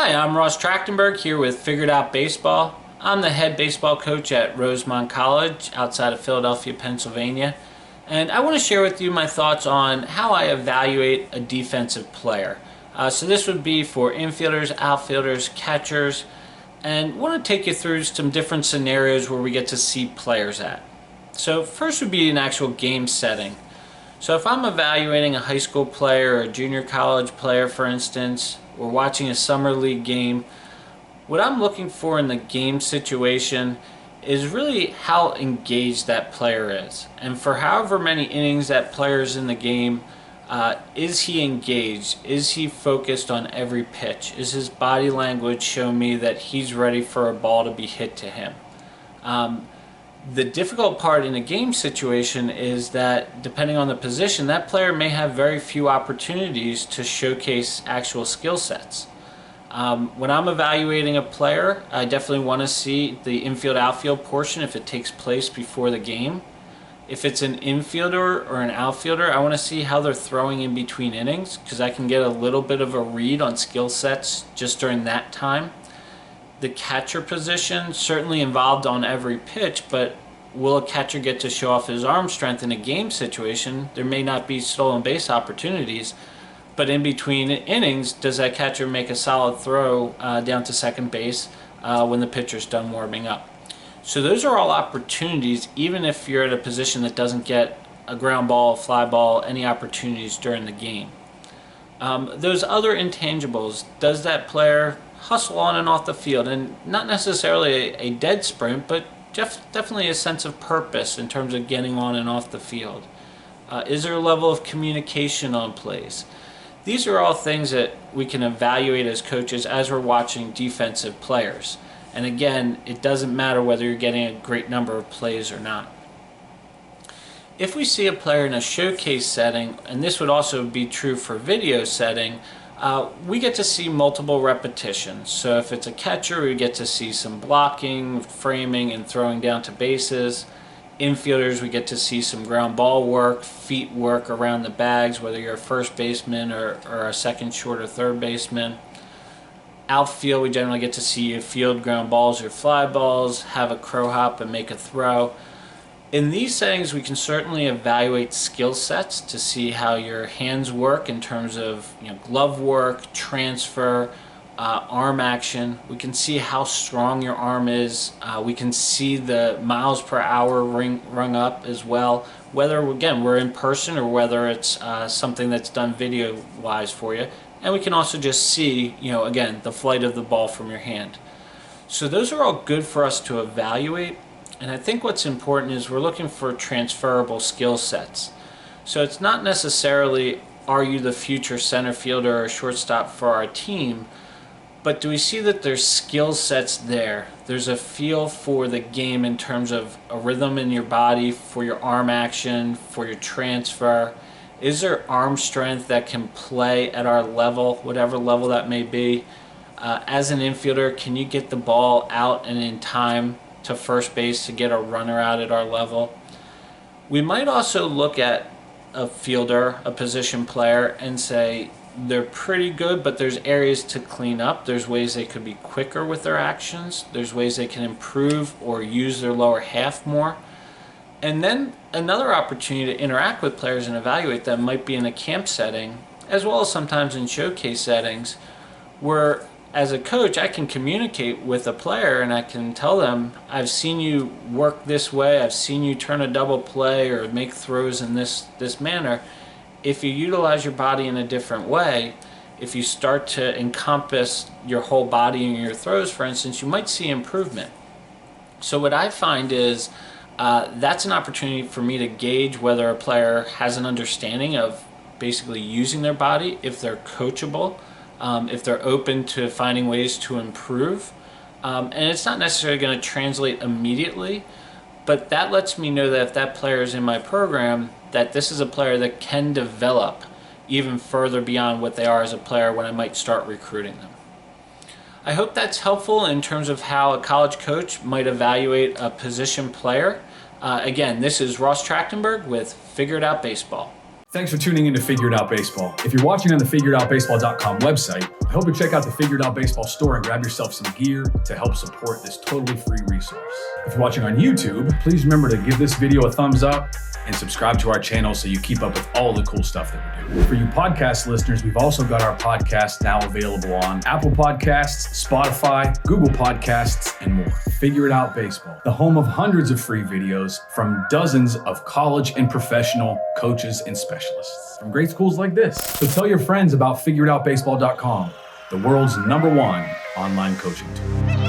Hi, I'm Ross Trachtenberg here with Figured Out Baseball. I'm the head baseball coach at Rosemont College outside of Philadelphia, Pennsylvania. And I want to share with you my thoughts on how I evaluate a defensive player. So this would be for infielders, outfielders, catchers, and want to take you through some different scenarios where we get to see players at. So first would be an actual game setting. So if I'm evaluating a high school player or a junior college player, for instance, or watching a summer league game, what I'm looking for in the game situation is really how engaged that player is. And for however many innings that player is in the game, is he engaged? Is he focused on every pitch? Is his body language show me that he's ready for a ball to be hit to him? The difficult part in a game situation is that depending on the position, that player may have very few opportunities to showcase actual skill sets. When I'm evaluating a player, I definitely want to see the infield-outfield portion if it takes place before the game. If it's an infielder or an outfielder, I want to see how they're throwing in between innings, because I can get a little bit of a read on skill sets just during that time. The catcher position, certainly involved on every pitch, but will a catcher get to show off his arm strength in a game situation? There may not be stolen base opportunities, but in between innings, does that catcher make a solid throw down to second base when the pitcher's done warming up? So those are all opportunities, even if you're at a position that doesn't get a ground ball, fly ball, any opportunities during the game. Those other intangibles, does that player hustle on and off the field? And not necessarily a dead sprint, but definitely a sense of purpose in terms of getting on and off the field. Is there a level of communication on plays? These are all things that we can evaluate as coaches as we're watching defensive players. And again, it doesn't matter whether you're getting a great number of plays or not. If we see a player in a showcase setting, and this would also be true for video setting, we get to see multiple repetitions. So if it's a catcher, we get to see some blocking, framing, and throwing down to bases. Infielders, we get to see some ground ball work, feet work around the bags, whether you're a first baseman or a second short or third baseman. Outfield, we generally get to see you field ground balls or fly balls, have a crow hop and make a throw. In these settings, we can certainly evaluate skill sets to see how your hands work in terms of glove work, transfer, arm action. We can see how strong your arm is. We can see the miles per hour rung up as well, whether, again, we're in person or whether it's something that's done video-wise for you. And we can also just see, again, the flight of the ball from your hand. So those are all good for us to evaluate. And I think what's important is we're looking for transferable skill sets. So it's not necessarily, are you the future center fielder or shortstop for our team, but do we see that there's skill sets there? There's a feel for the game in terms of a rhythm in your body, for your arm action, for your transfer. Is there arm strength that can play at our level, whatever level that may be? As an infielder, can you get the ball out and in time to first base to get a runner out at our level? We might also look at a fielder, a position player, and say they're pretty good, but there's areas to clean up. There's ways they could be quicker with their actions. There's ways they can improve or use their lower half more. And then another opportunity to interact with players and evaluate them might be in a camp setting, as well as sometimes in showcase settings, where as a coach, I can communicate with a player and I can tell them, I've seen you work this way, I've seen you turn a double play or make throws in this manner. If you utilize your body in a different way, if you start to encompass your whole body in your throws, for instance, you might see improvement. So what I find is that's an opportunity for me to gauge whether a player has an understanding of basically using their body, if they're coachable, if they're open to finding ways to improve. And it's not necessarily going to translate immediately, but that lets me know that if that player is in my program, that this is a player that can develop even further beyond what they are as a player when I might start recruiting them. I hope that's helpful in terms of how a college coach might evaluate a position player. Again, this is Ross Trachtenberg with Figured Out Baseball. Thanks for tuning in to Figure It Out Baseball. If you're watching on the FigureItOutBaseball.com website, I hope you check out the Figure It Out Baseball store and grab yourself some gear to help support this totally free resource. If you're watching on YouTube, please remember to give this video a thumbs up and subscribe to our channel so you keep up with all the cool stuff that we do. For you podcast listeners, we've also got our podcast now available on Apple Podcasts, Spotify, Google Podcasts, and more. Figure It Out Baseball, the home of hundreds of free videos from dozens of college and professional coaches and specialists from great schools like this. So tell your friends about FigureItOutBaseball.com, the world's #1 online coaching tool.